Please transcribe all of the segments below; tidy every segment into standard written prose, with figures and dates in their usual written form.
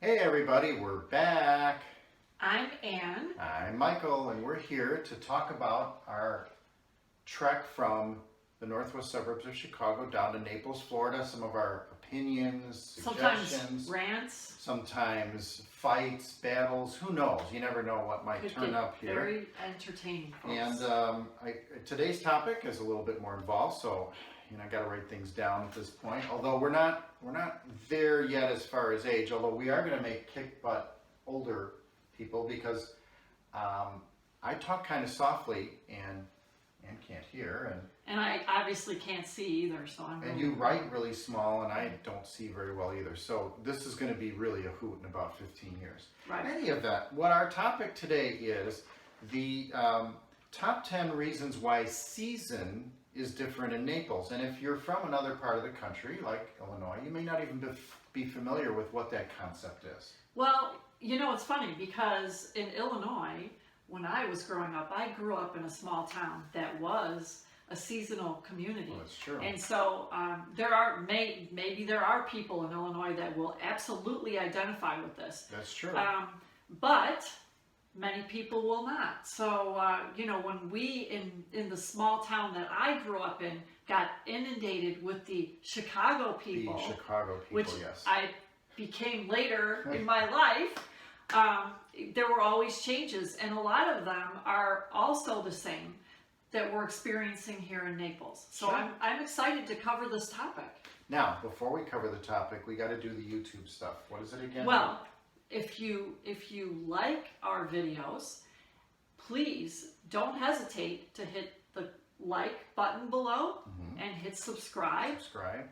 Hey everybody, we're back. I'm Ann. I'm Michael, and we're here to talk about our trek from the northwest suburbs of Chicago down to Naples, Florida. Some of our opinions, suggestions, Sometimes rants. sometimes fights, battles. Who knows? You never know what might Could turn get up here. Very entertaining, folks. And today's topic is a little bit more involved, so I got to write things down at this point. Although we're not there yet as far as age. Although we are going to make kick butt older people because I talk kind of softly and can't hear, and I obviously can't see either, so I'm. And you write really small, and I don't see very well either. So this is going to be really a hoot in about 15 years. Right. In any event, what our topic today is the top 10 reasons why season is different in Naples. And if you're from another part of the country, like Illinois, you may not even be familiar with what that concept is. Well, it's funny because in Illinois, when I was growing up, I grew up in a small town that was a seasonal community. Well, that's true. And so maybe there are people in Illinois that will absolutely identify with this. That's true. But many people will not. So, when we in the small town that I grew up in got inundated with the Chicago people, which yes, I became later in my life, there were always changes, and a lot of them are also the same that we're experiencing here in Naples. So sure. I'm excited to cover this topic. Now, before we cover the topic, we got to do the YouTube stuff. What is it again? Well, if you like our videos, please don't hesitate to hit the like button below and hit subscribe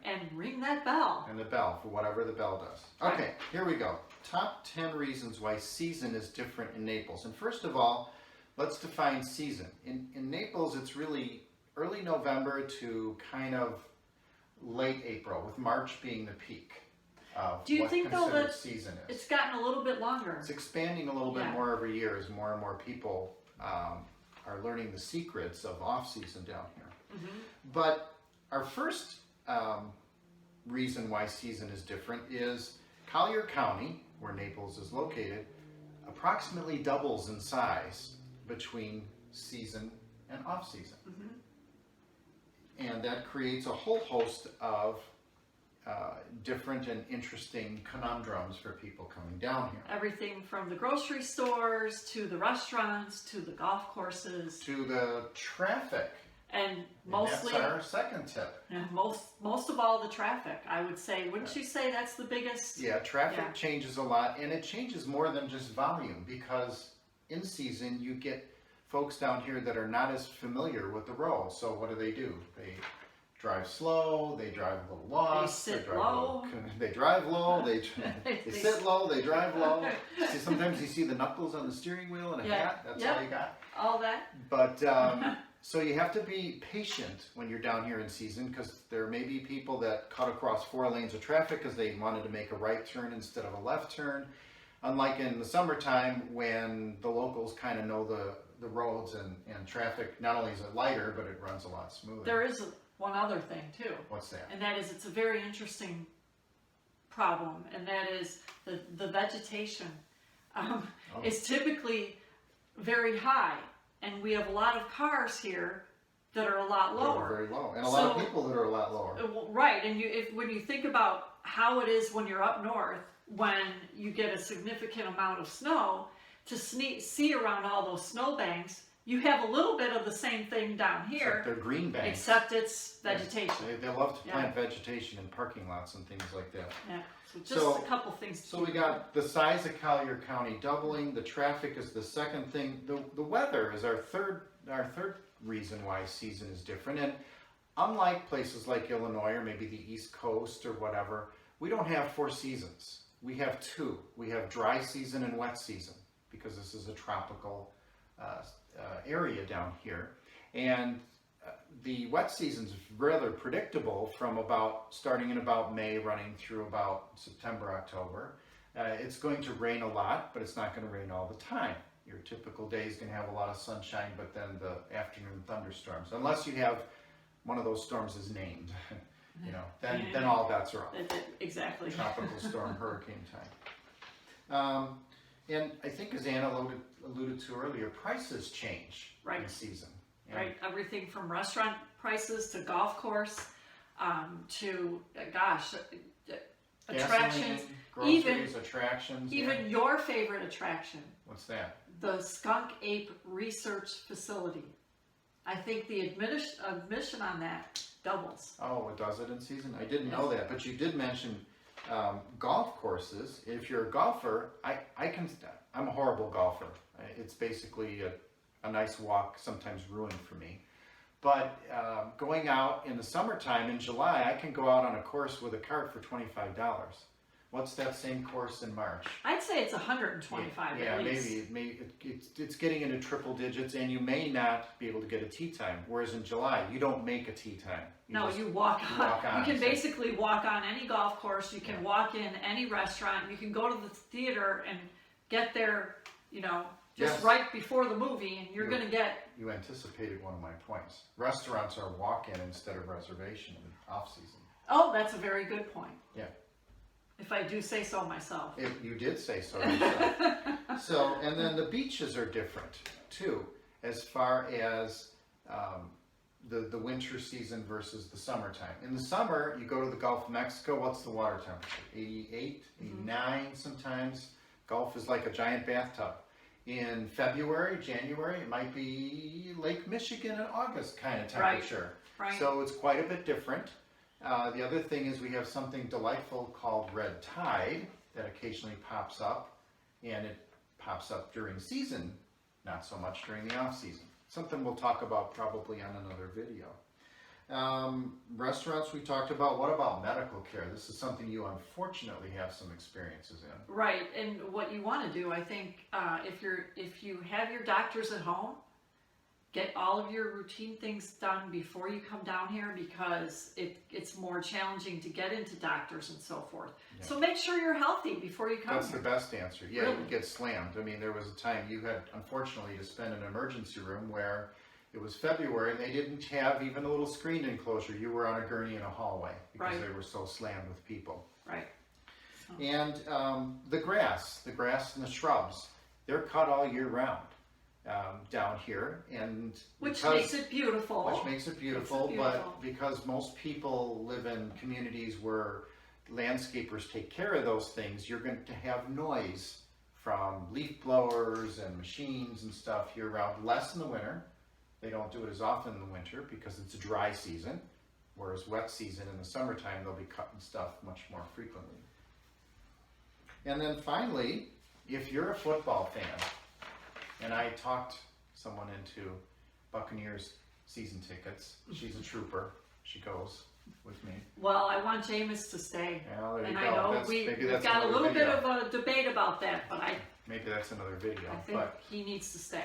and ring that bell. And the bell, for whatever the bell does. Right. Okay, here we go. Top 10 reasons why season is different in Naples. And first of all, let's define season. In Naples, it's really early November to kind of late April, with March being the peak. Do you think though that season is. It's gotten a little bit longer? It's expanding a little bit more every year as more and more people are learning the secrets of off-season down here. Mm-hmm. But our first reason why season is different is Collier County, where Naples is located, approximately doubles in size between season and off-season. Mm-hmm. And that creates a whole host of different and interesting conundrums for people coming down here. Everything from the grocery stores to the restaurants to the golf courses to the traffic. And mostly, that's our second tip. And most of all, the traffic, I would say. Wouldn't you say that's the biggest? Yeah, traffic changes a lot, and it changes more than just volume, because in season you get folks down here that are not as familiar with the road. So what do? They drive slow, they drive a little lost, they sit low. They drive low, they sit low, they drive low. See, sometimes you see the knuckles on the steering wheel and a hat, that's all you got. All that. But, so you have to be patient when you're down here in season, because there may be people that cut across 4 lanes of traffic because they wanted to make a right turn instead of a left turn. Unlike in the summertime when the locals kind of know the roads and traffic, not only is it lighter, but it runs a lot smoother. There is one other thing too. What's that? And that is, it's a very interesting problem, and that is the vegetation is typically very high, and we have a lot of cars here that are a lot lower. Very low, and a lot of people that are a lot lower. Right, and when you think about how it is when you're up north, when you get a significant amount of snow, to see around all those snowbanks, you have a little bit of the same thing down here. Except they're green banks. Except it's vegetation. They love to plant vegetation in parking lots and things like that. Yeah, so just a couple things. So we got the size of Collier County doubling. The traffic is the second thing. The weather is our third reason why season is different. And unlike places like Illinois or maybe the East Coast or whatever, we don't have 4 seasons. We have 2. We have dry season and wet season, because this is a tropical area down here. And the wet season's rather predictable from starting in about May, running through about September, October. It's going to rain a lot, but it's not going to rain all the time. Your typical day is going to have a lot of sunshine, but then the afternoon thunderstorms, unless you have one of those storms is named. Then all bets are off. Exactly. Tropical storm, hurricane time. And I think as Anna alluded to earlier, prices change in Right. season. And Right, everything from restaurant prices to golf course, to, gosh, attractions, gasoline, even groceries, attractions. even your favorite attraction, What's that? the Skunk Ape Research Facility. I think the admission on that doubles. Oh, it does it in season? I didn't know that, but you did mention golf courses. If you're a golfer, I'm a horrible golfer. It's basically a nice walk, sometimes ruined for me. But going out in the summertime in July, I can go out on a course with a cart for $25. What's that same course in March? I'd say it's 125 Yeah, at least. maybe it's getting into triple digits, and you may not be able to get a tee time. Whereas in July, you don't make a tee time. You walk on. walk on, You can so- basically walk on any golf course. You can walk in any restaurant. You can go to the theater and get there, just Yes. right before the movie, and you're Yeah. going to get. You anticipated one of my points. Restaurants are walk-in instead of reservation in off-season. Oh, that's a very good point. Yeah. If I do say so myself. If you did say so yourself. So, and then the beaches are different too, as far as the winter season versus the summertime. In the summer, you go to the Gulf of Mexico, what's the water temperature? 88, 89 sometimes. Gulf is like a giant bathtub. In February, January, it might be Lake Michigan in August kind of temperature. Right. So it's quite a bit different. The other thing is we have something delightful called red tide that occasionally pops up, and it pops up during season, not so much during the off season. Something we'll talk about probably on another video. Restaurants we talked about. What about medical care? This is something you unfortunately have some experiences in. Right, and what you want to do, I think, if you have your doctors at home, get all of your routine things done before you come down here, because it's more challenging to get into doctors and so forth. Yeah. So make sure you're healthy before you come That's here. the best answer. Yeah, Really? you get slammed. I mean, there was a time you had, unfortunately, to spend in an emergency room where it was February and they didn't have even a little screen enclosure. You were on a gurney in a hallway because Right. they were so slammed with people. Right. So, And the grass and the shrubs, they're cut all year round down here. And which because- makes it beautiful. Which makes it beautiful, Makes it beautiful. but because most people live in communities where landscapers take care of those things, you're going to have noise from leaf blowers and machines and stuff year round. Less in the winter. They don't do it as often in the winter because it's a dry season, whereas wet season in the summertime, they'll be cutting stuff much more frequently. And then finally, if you're a football fan, and I talked someone into Buccaneers season tickets. She's a trooper. She goes with me. Well, I want Jameis to stay. Yeah, there you And go. I know That's- we've maybe that's got a another little bit video. of a debate about that, but I Maybe that's another video. think But he needs to stay.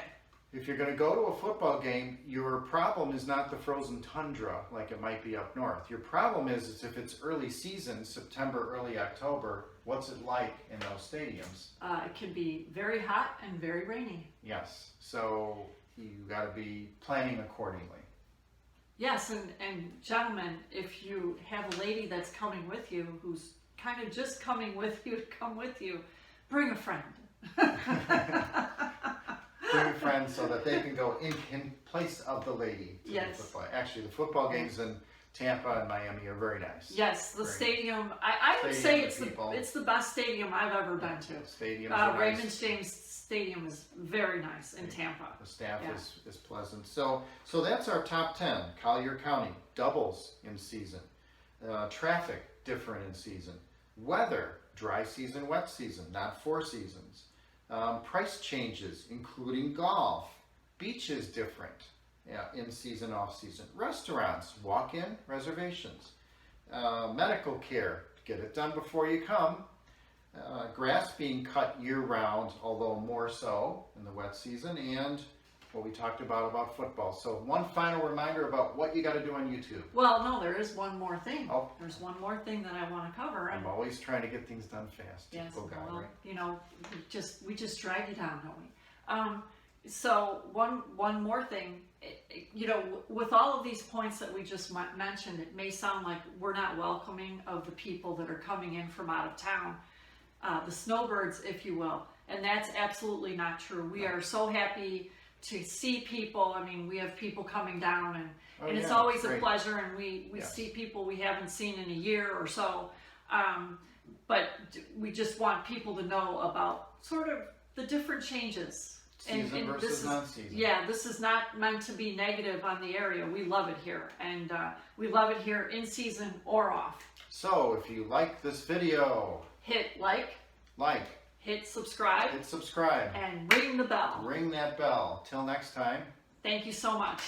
if you're going to go to a football game, your problem is not the frozen tundra like it might be up north. Your problem is if it's early season, September, early October, what's it like in those stadiums? It can be very hot and very rainy. Yes. So you got to be planning accordingly. Yes, and gentlemen, if you have a lady that's coming with you, who's kind of just coming with you to come with you, bring a friend. Bring a friend so that they can go in place of the lady to Yes. the football. Actually, the football games in Tampa and Miami are very nice. Yes, the Very stadium. I would Stadium, say the it's people. it's the best stadium I've ever been to. Stadiums are Raymond nice. James Stadium is very nice in Tampa. The staff Yeah. is pleasant. So that's our top 10. Collier County doubles in season. Traffic different in season. Weather, dry season, wet season, not 4 seasons. Price changes, including golf. Beaches different in season, off season. Restaurants, walk-in, reservations. Medical care, get it done before you come. Grass being cut year-round, although more so in the wet season, and what we talked about football. So one final reminder about what you got to do on YouTube. Well, no, there is one more thing. Oh. There's one more thing that I want to cover. And I'm always trying to get things done fast. yes, Oh, God, well, right? we just drag you down, don't we? So one more thing, with all of these points that we just mentioned, it may sound like we're not welcoming of the people that are coming in from out of town. the snowbirds, if you will. And that's absolutely not true. We are so happy to see people. I mean, we have people coming down, and it's always a pleasure, and we see people we haven't seen in a year or so. But we just want people to know about sort of the different changes. Season versus non-season. Yeah, this is not meant to be negative on the area. We love it here, and we love it here in season or off. So if you like this video, hit like, hit subscribe, and ring ring the bell. Ring that bell. Till next time. Thank you so much.